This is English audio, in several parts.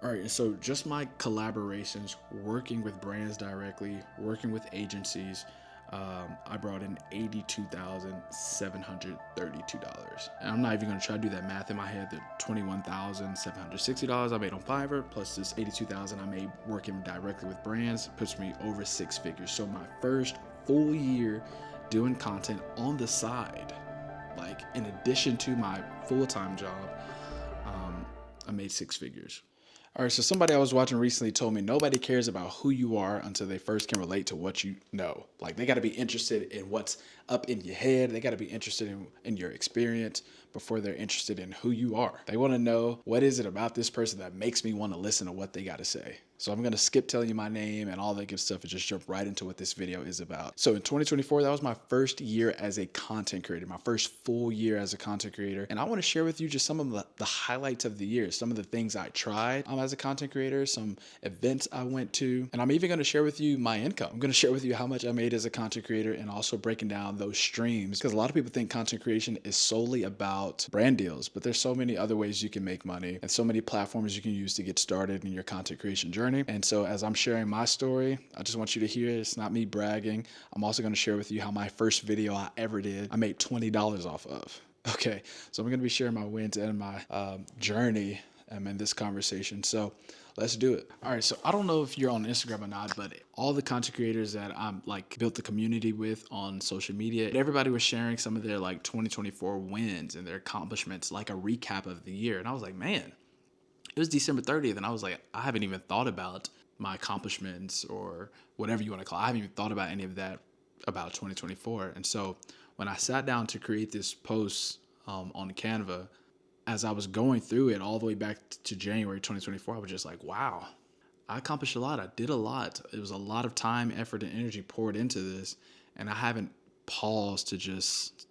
All right, so just my collaborations, working with brands directly, working with agencies, I brought in $82,732. And I'm not even gonna try to do that math in my head. The $21,760 I made on Fiverr plus this 82,000 I made working directly with brands puts me over six figures. So my first full year doing content on the side, like in addition to my full-time job, I made six figures. All right, so somebody I was watching recently told me nobody cares about who you are until they first can relate to what you know. Like they got to be interested in what's up in your head. They got to be interested in your experience before they're interested in who you are. They want to know what is it about this person that makes me want to listen to what they got to say. So I'm going to skip telling you my name and all that good stuff and just jump right into what this video is about. So in 2024, that was my first year as a content creator, my first full year as a content creator. And I want to share with you just some of the highlights of the year, some of the things I tried as a content creator, some events I went to, and I'm even going to share with you my income. I'm going to share with you how much I made as a content creator and also breaking down those streams, because a lot of people think content creation is solely about brand deals, but there's so many other ways you can make money and so many platforms you can use to get started in your content creation journey. And so as I'm sharing my story, I just want you to hear it's not me bragging. I'm also going to share with you how my first video I ever did, I made $20 off of. Okay, so I'm going to be sharing my wins and my journey in this conversation. So let's do it. All right, so I don't know if you're on Instagram or not, but all the content creators that I'm like built the community with on social media, everybody was sharing some of their like 2024 wins and their accomplishments, like a recap of the year. And I was like, man, it was December 30th, and I was like, I haven't even thought about my accomplishments or whatever you want to call it. I haven't even thought about any of that about 2024. And so when I sat down to create this post on Canva, as I was going through it all the way back to January 2024, I was just like, wow, I accomplished a lot. I did a lot. It was a lot of time, effort, and energy poured into this, and I haven't paused to just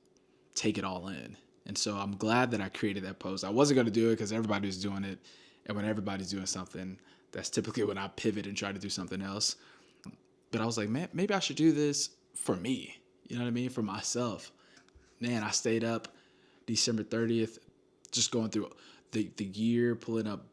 take it all in. And so I'm glad that I created that post. I wasn't going to do it because everybody was doing it. And when everybody's doing something, that's typically when I pivot and try to do something else. But I was like, man, maybe I should do this for me. You know what I mean? For myself. Man, I stayed up December 30th, just going through the year, pulling up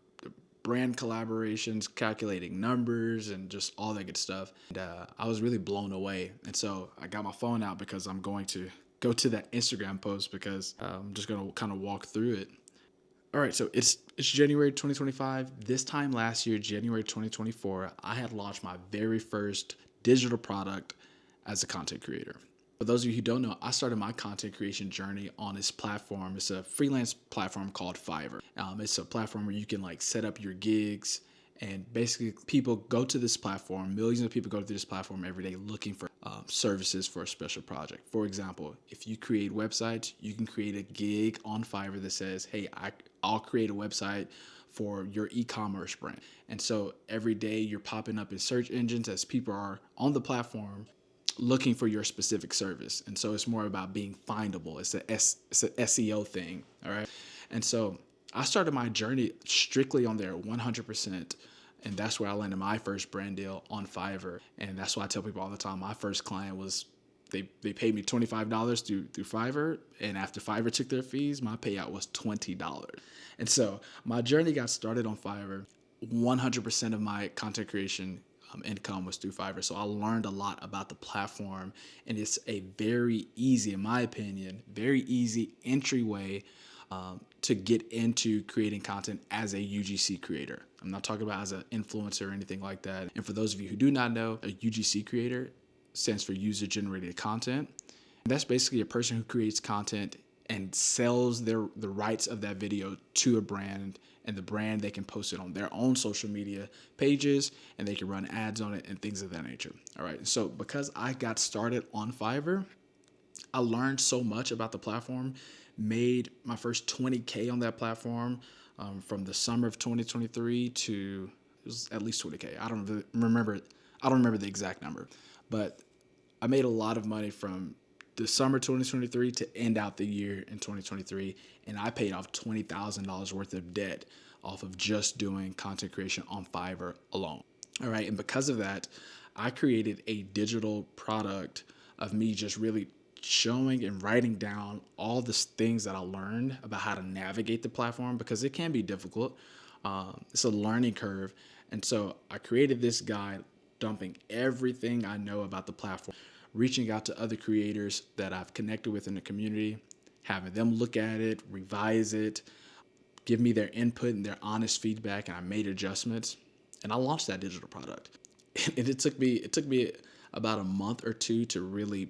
brand collaborations, calculating numbers, and just all that good stuff. And I was really blown away. And so I got my phone out because I'm going to go to that Instagram post because I'm just going to kind of walk through it. All right, so it's January 2025. This time last year, January 2024, I had launched my very first digital product as a content creator. For those of you who don't know, I started my content creation journey on this platform. It's a freelance platform called Fiverr. It's a platform where you can like set up your gigs, and basically people go to this platform. Millions of people go to this platform every day looking for services for a special project. For example, if you create websites, you can create a gig on Fiverr that says, hey, I'll create a website for your e-commerce brand. And so every day you're popping up in search engines as people are on the platform looking for your specific service. And so it's more about being findable. It's an SEO thing, all right? And so I started my journey strictly on there 100%. And that's where I landed my first brand deal on Fiverr. And that's why I tell people all the time, my first client was, they paid me $25 through Fiverr. And after Fiverr took their fees, my payout was $20. And so my journey got started on Fiverr. 100% of my content creation income was through Fiverr. So I learned a lot about the platform, and it's a very easy, in my opinion, very easy entryway to get into creating content as a UGC creator. I'm not talking about as an influencer or anything like that. And for those of you who do not know, a UGC creator stands for user generated content. And that's basically a person who creates content and sells the rights of that video to a brand, and the brand, they can post it on their own social media pages and they can run ads on it and things of that nature. All right. So because I got started on Fiverr, I learned so much about the platform, made my first 20K on that platform from the summer of 2023 to, it was at least 20K. I don't remember the exact number, but I made a lot of money from the summer 2023 to end out the year in 2023. And I paid off $20,000 worth of debt off of just doing content creation on Fiverr alone. All right. And because of that, I created a digital product of me just really showing and writing down all the things that I learned about how to navigate the platform, because it can be difficult. It's a learning curve. And so I created this guide, dumping everything I know about the platform, reaching out to other creators that I've connected with in the community, having them look at it, revise it, give me their input and their honest feedback, and I made adjustments, and I launched that digital product. And it took me about a month or two to really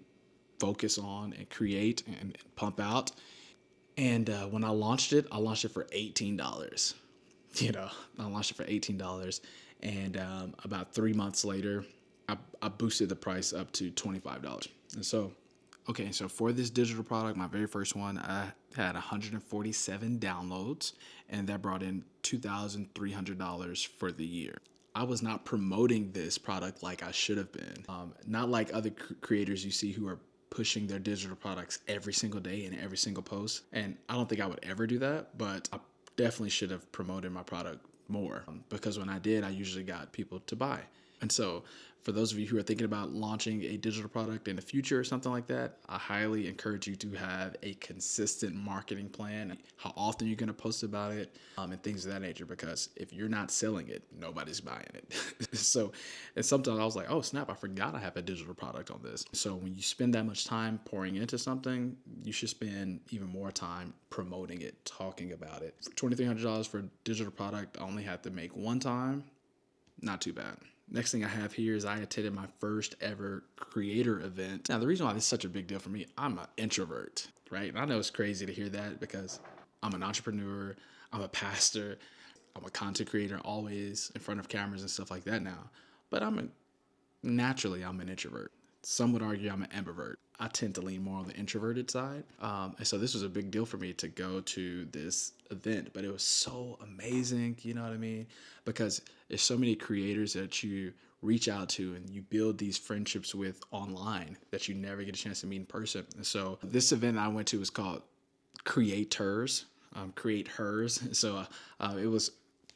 focus on and create and pump out. And when I launched it for $18. You know, I launched it for $18, and about 3 months later, I boosted the price up to $25. And so, okay, so for this digital product, my very first one, I had 147 downloads, and that brought in $2,300 for the year. I was not promoting this product like I should have been. Not like other creators you see who are pushing their digital products every single day in every single post. And I don't think I would ever do that, but I definitely should have promoted my product more, because when I did, I usually got people to buy. And so, for those of you who are thinking about launching a digital product in the future or something like that, I highly encourage you to have a consistent marketing plan, how often you're going to post about it, and things of that nature, because if you're not selling it, nobody's buying it. So, and sometimes I was like, oh snap, I forgot I have a digital product on this. So when you spend that much time pouring into something, you should spend even more time promoting it, talking about it. For $2,300 for a digital product, I only had to make one time. Not too bad. Next thing I have here is I attended my first ever creator event. Now, the reason why this is such a big deal for me, I'm an introvert, right? And I know it's crazy to hear that because I'm an entrepreneur, I'm a pastor, I'm a content creator, always in front of cameras and stuff like that now. But naturally, I'm an introvert. Some would argue I'm an ambivert. I tend to lean more on the introverted side. And so this was a big deal for me to go to this event, but it was so amazing. You know what I mean? Because there's so many creators that you reach out to and you build these friendships with online that you never get a chance to meet in person. And so this event I went to was called Creators, Create Hers. So it was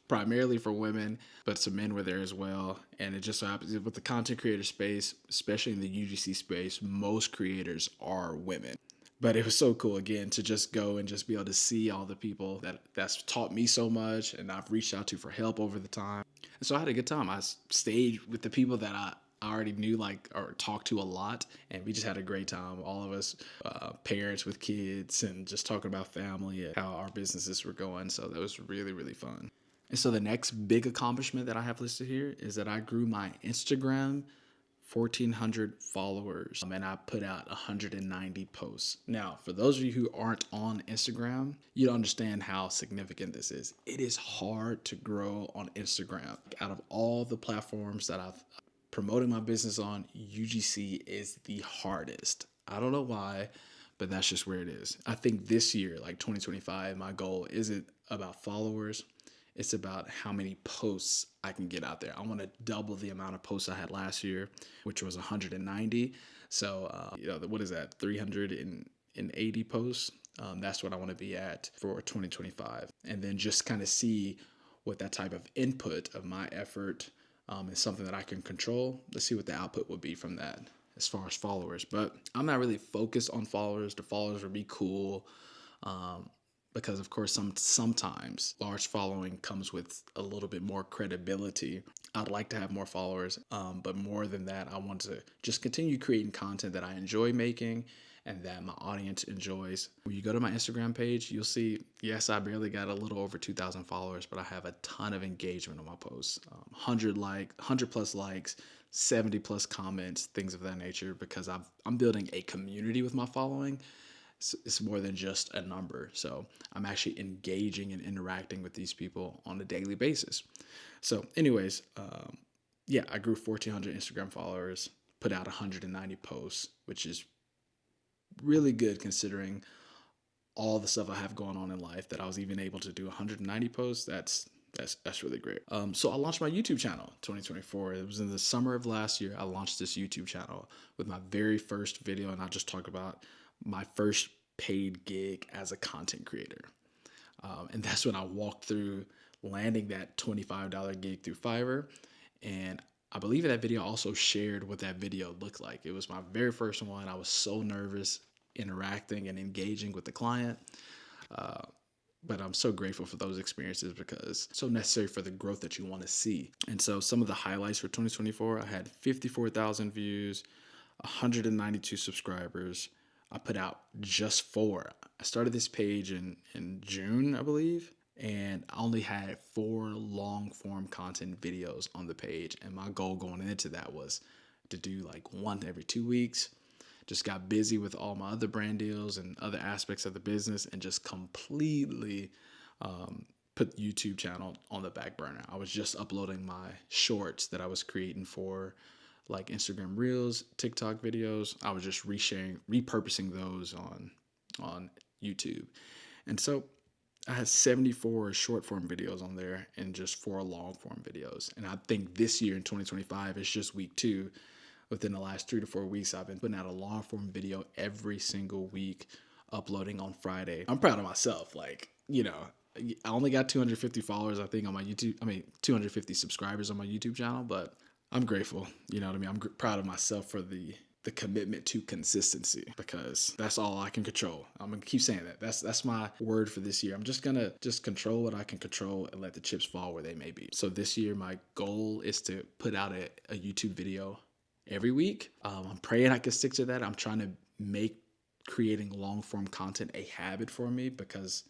primarily for women, but some men were there as well. And it just so happens with the content creator space, especially in the UGC space, most creators are women. But it was so cool again to just go and just be able to see all the people that's taught me so much and I've reached out to for help over the time. And so I had a good time. I stayed with the people that I already knew, like, or talked to a lot, and we just had a great time. All of us, parents with kids, and just talking about family and how our businesses were going. So that was really, really fun. And so the next big accomplishment that I have listed here is that I grew my Instagram 1,400 followers, and I put out 190 posts. Now, for those of you who aren't on Instagram, you don't understand how significant this is. It is hard to grow on Instagram. Out of all the platforms that I've promoted my business on, UGC is the hardest. I don't know why, but that's just where it is. I think this year, like 2025, my goal isn't about followers. It's about how many posts I can get out there. I want to double the amount of posts I had last year, which was 190. So, what is that? 380 posts. That's what I want to be at for 2025. And then just kind of see what that type of input of my effort is something that I can control. Let's see what the output would be from that as far as followers. But I'm not really focused on followers. The followers would be cool. Because of course, sometimes large following comes with a little bit more credibility. I'd like to have more followers, but more than that, I want to just continue creating content that I enjoy making and that my audience enjoys. When you go to my Instagram page, you'll see, yes, I barely got a little over 2,000 followers, but I have a ton of engagement on my posts, 100 plus likes, 70 plus comments, things of that nature, because I'm building a community with my following. It's more than just a number. So I'm actually engaging and interacting with these people on a daily basis. So anyways, I grew 1,400 Instagram followers, put out 190 posts, which is really good considering all the stuff I have going on in life, that I was even able to do 190 posts. That's really great. So I launched my YouTube channel 2024. It was in the summer of last year. I launched this YouTube channel with my very first video, and I just talked about my first paid gig as a content creator. And that's when I walked through landing that $25 gig through Fiverr. And I believe that video also shared what that video looked like. It was my very first one. I was so nervous interacting and engaging with the client. But I'm so grateful for those experiences because it's so necessary for the growth that you want to see. And so some of the highlights for 2024, I had 54,000 views, 192 subscribers. I put out just 4. I started this page in June, I believe, and I only had 4 long form content videos on the page. And my goal going into that was to do like one every 2 weeks. Just got busy with all my other brand deals and other aspects of the business and just completely put the YouTube channel on the back burner. I was just uploading my shorts that I was creating for like Instagram Reels, TikTok videos. I was just repurposing those on YouTube. And so I had 74 short form videos on there and just 4 long form videos. And I think this year in 2025, it's just week 2. Within the last 3 to 4 weeks, I've been putting out a long form video every single week, uploading on Friday. I'm proud of myself. Like, I only got 250 followers, I think, on my YouTube. 250 subscribers on my YouTube channel, but I'm grateful. You know what I mean? I'm proud of myself for the commitment to consistency, because that's all I can control. I'm gonna keep saying that. That's my word for this year. I'm just gonna control what I can control and let the chips fall where they may be. So this year, my goal is to put out a YouTube video every week. I'm praying I can stick to that. I'm trying to make creating long form content a habit for me, because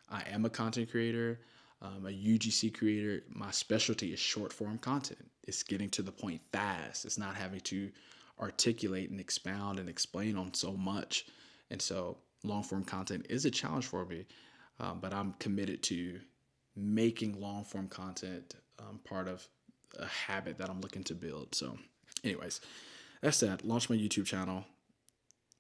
I am a content creator, a UGC creator. My specialty is short form content. It's getting to the point fast. It's not having to articulate and expound and explain on so much. And so long form content is a challenge for me, but I'm committed to making long form content part of a habit that I'm looking to build. So anyways, that's that. Launch my YouTube channel.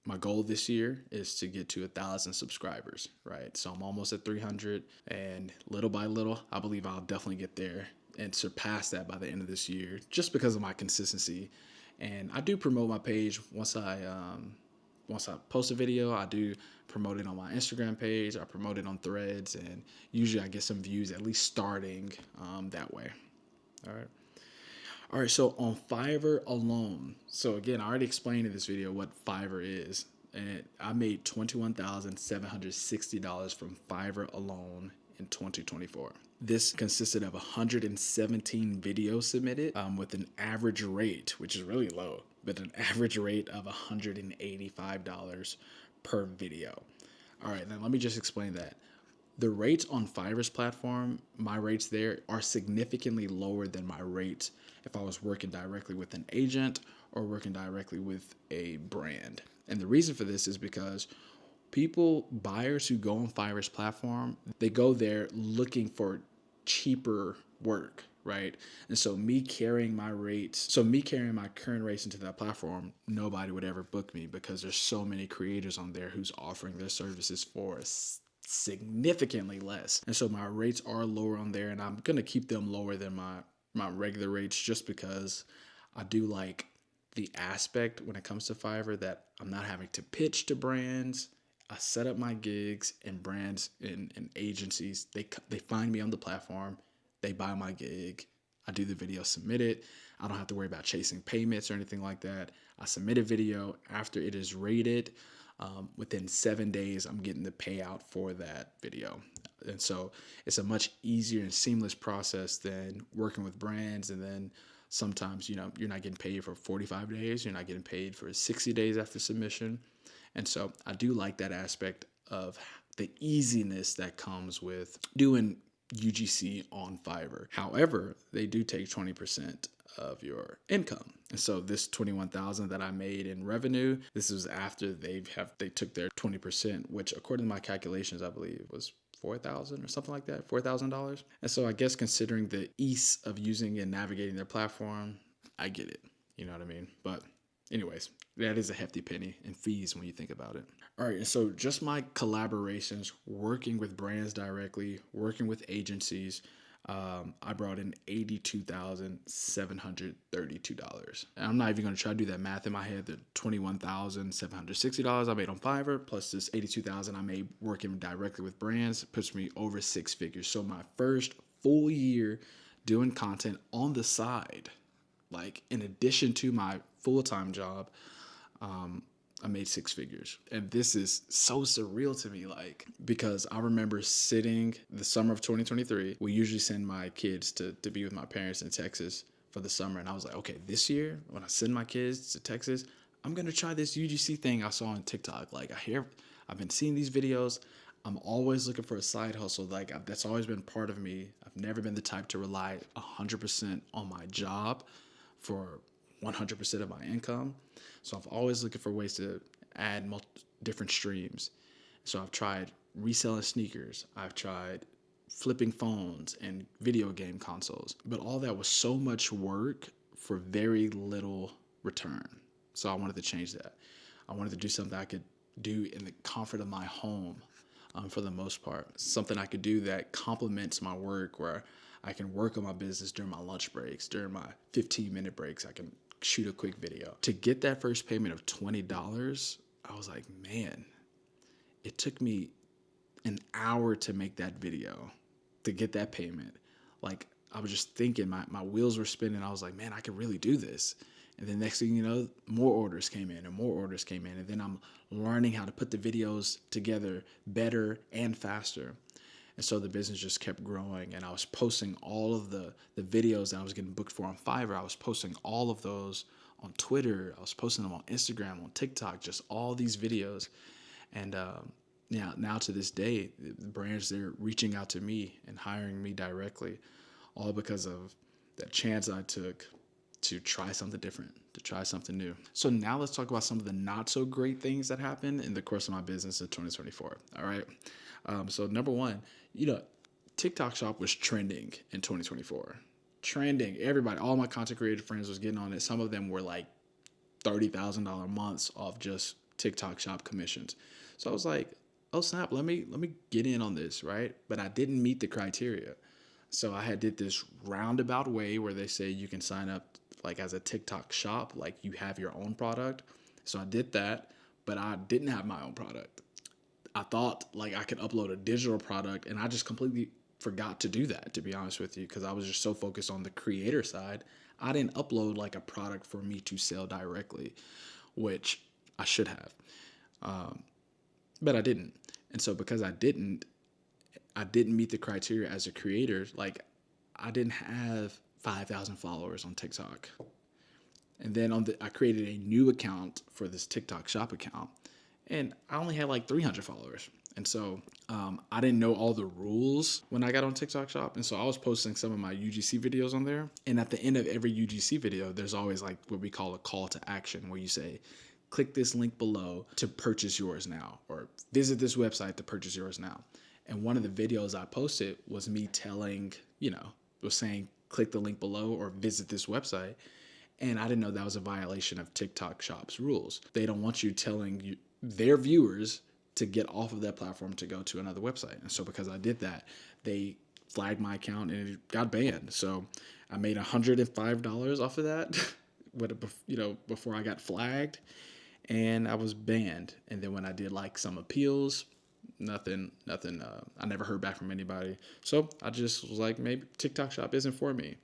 My goal this year is to get to 1,000 subscribers, right? So I'm almost at 300, and little by little, I believe I'll definitely get there and surpass that by the end of this year, just because of my consistency. And I do promote my page once I post a video. I do promote it on my Instagram page. I promote it on Threads, and usually I get some views at least starting that way. All right, so on Fiverr alone, so again, I already explained in this video what Fiverr is, and I made $21,760 from Fiverr alone in 2024. This consisted of 117 videos submitted with an average rate, which is really low, but an average rate of $185 per video. All right, now let me just explain that. The rates on Fiverr's platform, my rates there are significantly lower than my rates if I was working directly with an agent or working directly with a brand. And the reason for this is because buyers who go on Fiverr's platform, they go there looking for cheaper work, right? And so me carrying my current rates into that platform, nobody would ever book me, because there's so many creators on there who's offering their services for significantly less. And so my rates are lower on there, and I'm going to keep them lower than my regular rates, just because I do like the aspect when it comes to Fiverr that I'm not having to pitch to brands. I set up my gigs, and brands and agencies, they find me on the platform, they buy my gig, I do the video, submit it. I don't have to worry about chasing payments or anything like that. I submit a video. After it is rated, within 7 days, I'm getting the payout for that video. And so it's a much easier and seamless process than working with brands. And then sometimes, you're not getting paid for 45 days. You're not getting paid for 60 days after submission. And so I do like that aspect of the easiness that comes with doing UGC on Fiverr. However, they do take 20% of your income. And so this 21,000 that I made in revenue, this was after they took their 20%, which according to my calculations, I believe was $4,000 or something like that, $4,000. And so I guess considering the ease of using and navigating their platform, I get it. You know what I mean? But anyways, that is a hefty penny in fees when you think about it. All right, and so just my collaborations, working with brands directly, working with agencies, I brought in $82,732. And I'm not even going to try to do that math in my head. The $21,760 I made on Fiverr plus this $82,000 I made working directly with brands puts me over 6 figures. So my first full year doing content on the side, like in addition to my full-time job, I made six figures. And this is so surreal to me, like, because I remember sitting the summer of 2023. We usually send my kids to be with my parents in Texas for the summer. And I was like, okay, this year, when I send my kids to Texas, I'm going to try this UGC thing I saw on TikTok. Like, I've been seeing these videos. I'm always looking for a side hustle. Like, that's always been part of me. I've never been the type to rely 100% on my job for 100% of my income. So I'm always looking for ways to add different streams. So I've tried reselling sneakers. I've tried flipping phones and video game consoles. But all that was so much work for very little return. So I wanted to change that. I wanted to do something I could do in the comfort of my home, for the most part. Something I could do that complements my work, where I can work on my business during my lunch breaks, during my 15-minute breaks. I can shoot a quick video. To get that first payment of $20, I was like, man, it took me an hour to make that video, to get that payment. Like, I was just thinking, my wheels were spinning. I was like, man, I could really do this. And then next thing you know, more orders came in and more orders came in. And then I'm learning how to put the videos together better and faster. And so the business just kept growing. And I was posting all of the videos that I was getting booked for on Fiverr. I was posting all of those on Twitter. I was posting them on Instagram, on TikTok, just all these videos. And now to this day, the brands, they're reaching out to me and hiring me directly, all because of that chance I took to try something different, to try something new. So now let's talk about some of the not so great things that happened in the course of my business in 2024. All right. So number one, TikTok Shop was trending in 2024. Trending. Everybody, all my content creator friends was getting on it. Some of them were like $30,000 months off just TikTok Shop commissions. So I was like, oh snap, let me get in on this, right? But I didn't meet the criteria. So I did this roundabout way where they say you can sign up like as a TikTok shop, like you have your own product. So I did that, but I didn't have my own product. I thought like I could upload a digital product, and I just completely forgot to do that, to be honest with you, because I was just so focused on the creator side. I didn't upload like a product for me to sell directly, which I should have. But I didn't. And so because I didn't meet the criteria as a creator. Like, I didn't have 5,000 followers on TikTok. And then I created a new account for this TikTok shop account, and I only had like 300 followers. And so I didn't know all the rules when I got on TikTok shop. And so I was posting some of my UGC videos on there. And at the end of every UGC video, there's always like what we call a call to action, where you say, click this link below to purchase yours now, or visit this website to purchase yours now. And one of the videos I posted was me telling, was saying, click the link below or visit this website. And I didn't know that was a violation of TikTok Shop's rules. They don't want you telling their viewers to get off of that platform to go to another website. And so because I did that, they flagged my account and it got banned. So I made $105 off of that, before I got flagged, and I was banned. And then when I did like some appeals, nothing. I never heard back from anybody. So I just was like, maybe TikTok Shop isn't for me.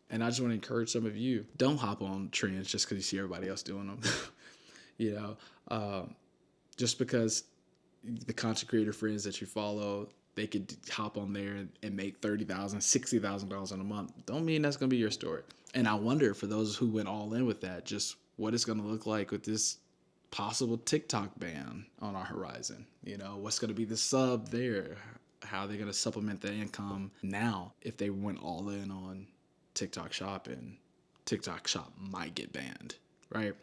And I just want to encourage some of you, don't hop on trends just because you see everybody else doing them. Just because the content creator friends that you follow, they could hop on there and make $30,000, $60,000 in a month. Don't mean that's going to be your story. And I wonder, for those who went all in with that, just what it's going to look like with this possible TikTok ban on our horizon. What's going to be the sub there? How are they going to supplement the income now if they went all in on TikTok Shop, and TikTok Shop might get banned, right?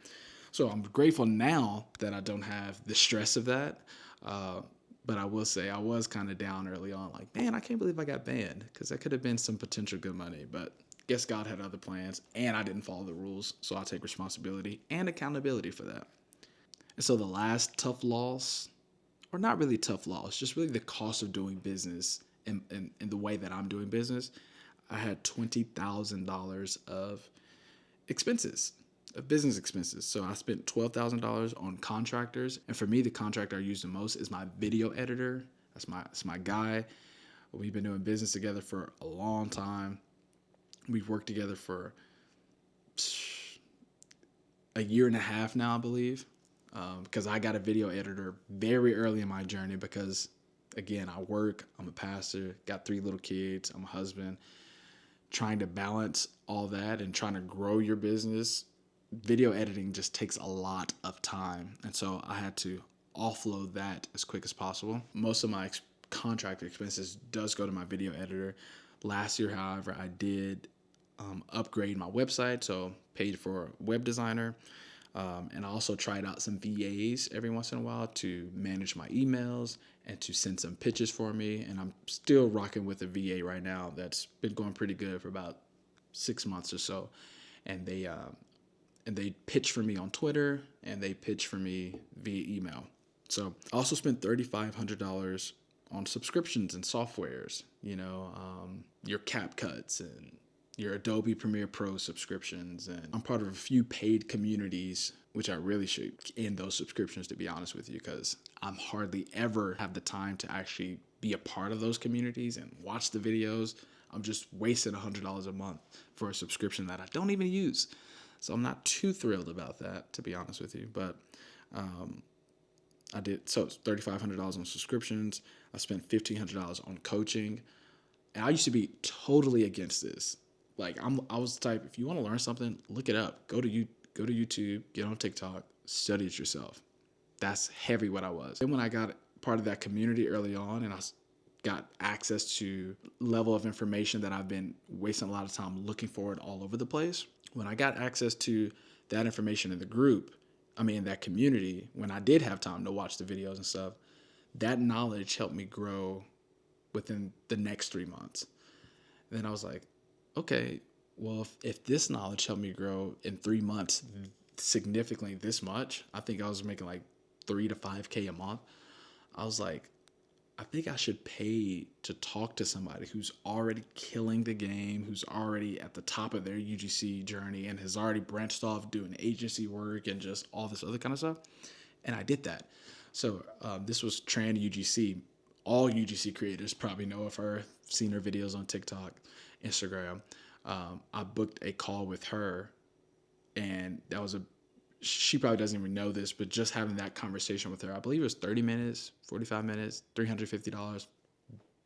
So I'm grateful now that I don't have the stress of that. But I will say I was kind of down early on, like, man, I can't believe I got banned, because that could have been some potential good money. But guess God had other plans, and I didn't follow the rules. So I'll take responsibility and accountability for that. And so the last tough loss, or not really tough loss, just really the cost of doing business in the way that I'm doing business, I had $20,000 of expenses, of business expenses. So I spent $12,000 on contractors. And for me, the contractor I use the most is my video editor. That's my guy. We've been doing business together for a long time. We've worked together for a year and a half now, I believe. because I got a video editor very early in my journey because, again, I work, I'm a pastor, got 3 little kids, I'm a husband, trying to balance all that and trying to grow your business. Video editing just takes a lot of time. And so I had to offload that as quick as possible. Most of my contract expenses does go to my video editor. Last year, however, I did upgrade my website, so paid for a web designer. And I also tried out some VAs every once in a while to manage my emails and to send some pitches for me. And I'm still rocking with a VA right now that's been going pretty good for about 6 months or so. And they pitch for me on Twitter and they pitch for me via email. So I also spent $3,500 on subscriptions and softwares, your CapCuts and your Adobe Premiere Pro subscriptions. And I'm part of a few paid communities, which I really should end those subscriptions, to be honest with you, because I'm hardly ever have the time to actually be a part of those communities and watch the videos. I'm just wasting $100 a month for a subscription that I don't even use. So I'm not too thrilled about that, to be honest with you. But I did, so it's $3,500 on subscriptions. I spent $1,500 on coaching. And I used to be totally against this. Like I was the type, if you want to learn something, look it up. Go to YouTube, get on TikTok, study it yourself. That's heavy what I was. And when I got part of that community early on and I got access to level of information that I've been wasting a lot of time looking for it all over the place. When I got access to that information in the group, that community, when I did have time to watch the videos and stuff, that knowledge helped me grow within the next 3 months. And then I was like, okay, well, if this knowledge helped me grow in 3 months significantly this much, I think I was making like $3 to $5K a month. I was like, I think I should pay to talk to somebody who's already killing the game, who's already at the top of their UGC journey and has already branched off doing agency work and just all this other kind of stuff. And I did that. So this was Tran UGC. All UGC creators probably know of her, seen her videos on TikTok, Instagram. I booked a call with her, and she probably doesn't even know this, but just having that conversation with her, I believe it was 30 minutes, 45 minutes, $350,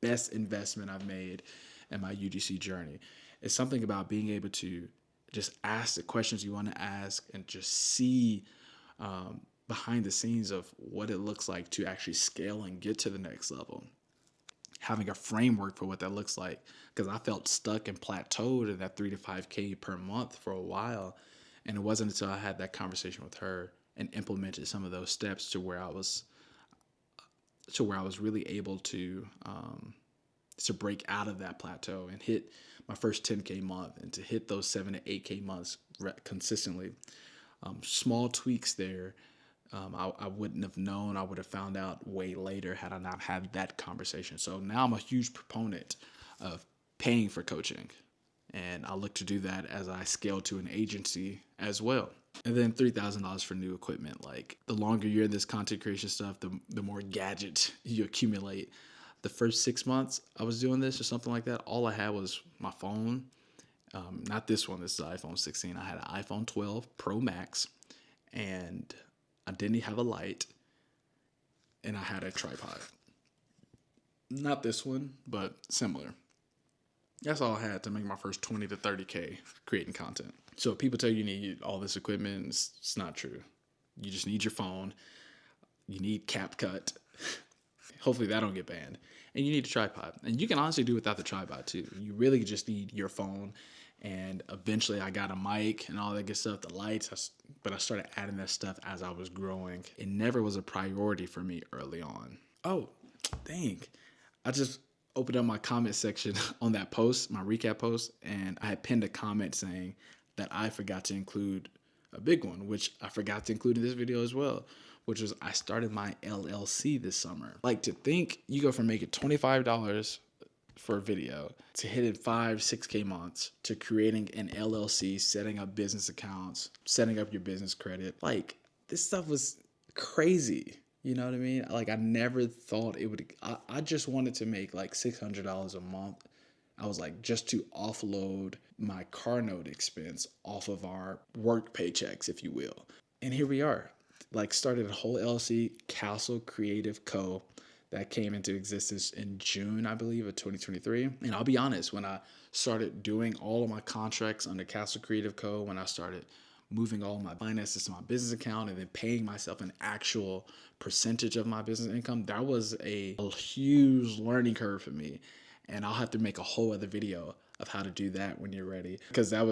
best investment I've made in my UGC journey. It's something about being able to just ask the questions you want to ask and just see behind the scenes of what it looks like to actually scale and get to the next level. Having a framework for what that looks like, because I felt stuck and plateaued in that 3 to 5K per month for a while. And it wasn't until I had that conversation with her and implemented some of those steps to where I was really able to break out of that plateau and hit my first 10K month and to hit those 7 to 8K months consistently. Small tweaks there. I wouldn't have known. I would have found out way later had I not had that conversation. So now I'm a huge proponent of paying for coaching. And I look to do that as I scale to an agency as well. And then $3,000 for new equipment. Like the longer you're in this content creation stuff, the more gadgets you accumulate. The first 6 months I was doing this or something like that, all I had was my phone. Not this one, this is the iPhone 16. I had an iPhone 12 Pro Max, and I didn't have a light, and I had a tripod. Not this one, but similar. That's all I had to make my first 20 to 30K creating content. So if people tell you need all this equipment, it's not true. You just need your phone. You need CapCut. Hopefully that don't get banned. And you need a tripod. And you can honestly do without the tripod too. You really just need your phone. And eventually I got a mic and all that good stuff, the lights. But I started adding that stuff as I was growing. It never was a priority for me early on. Oh, dang. I just opened up my comment section on that post, my recap post, and I had pinned a comment saying that I forgot to include a big one, which I forgot to include in this video as well, which was I started my LLC this summer. Like, to think you go from making $25 for a video to hitting 5-6K months to creating an LLC, setting up business accounts, setting up your business credit. Like, this stuff was crazy. You know what I mean? Like, I never thought it would. I just wanted to make like $600 a month. I was like, just to offload my car note expense off of our work paychecks, if you will. And here we are. like started a whole LLC, Castle Creative Co. That came into existence in June, I believe, of 2023. And I'll be honest, when I started doing all of my contracts under Castle Creative Co., when I started moving all my finances to my business account and then paying myself an actual percentage of my business income, that was a huge learning curve for me. And I'll have to make a whole other video of how to do that when you're ready. Because I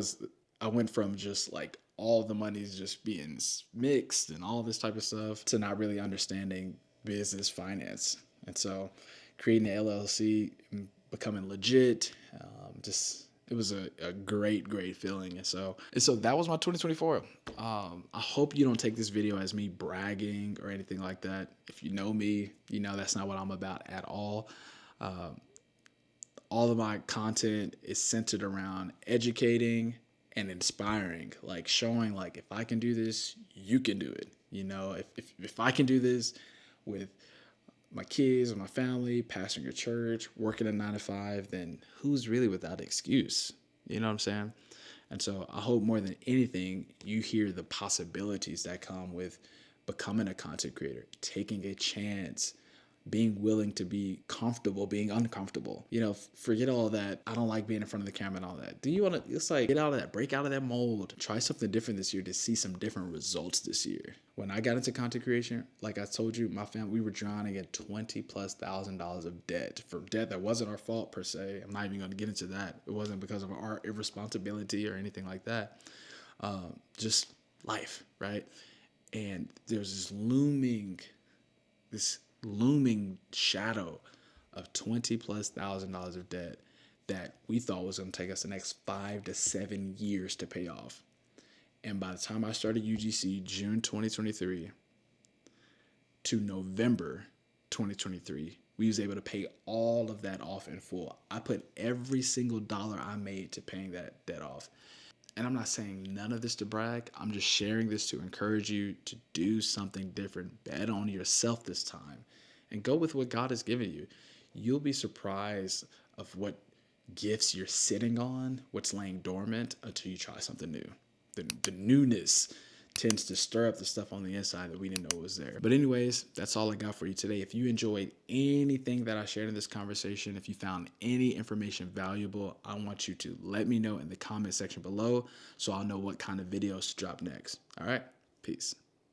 went from just like all the money's just being mixed and all this type of stuff to not really understanding business finance. And so creating an LLC, becoming legit, it was a great feeling. And so that was my 2024. I hope you don't take this video as me bragging or anything like that. If you know me, you know that's not what I'm about at all. All of my content is centered around educating and inspiring, like showing like if I can do this, you can do it. You know, if I can do this with my kids, my family, pastoring a church, working a 9 to 5, then who's really without excuse? You know what I'm saying? And so I hope more than anything, you hear the possibilities that come with becoming a content creator, taking a chance, being willing to be comfortable, being uncomfortable. You know, forget all that. I don't like being in front of the camera and all that. Do you want to, it's like, get out of that, break out of that mold, try something different this year to see some different results this year. When I got into content creation, like I told you, my family, we were drowning in $20,000+ of debt, for debt that wasn't our fault per se. I'm not even going to get into that. It wasn't because of our irresponsibility or anything like that. Just life, right? And there's this looming shadow of $20,000+ of debt that we thought was going to take us the next 5 to 7 years to pay off. And by the time I started UGC, June 2023 to November 2023, we was able to pay all of that off in full. I put every single dollar I made to paying that debt off. And I'm not saying none of this to brag. I'm just sharing this to encourage you to do something different. Bet on yourself this time and go with what God has given you. You'll be surprised of what gifts you're sitting on, what's laying dormant until you try something new. The newness tends to stir up the stuff on the inside that we didn't know was there. But anyways, that's all I got for you today. If you enjoyed anything that I shared in this conversation, if you found any information valuable, I want you to let me know in the comment section below so I'll know what kind of videos to drop next. All right, peace.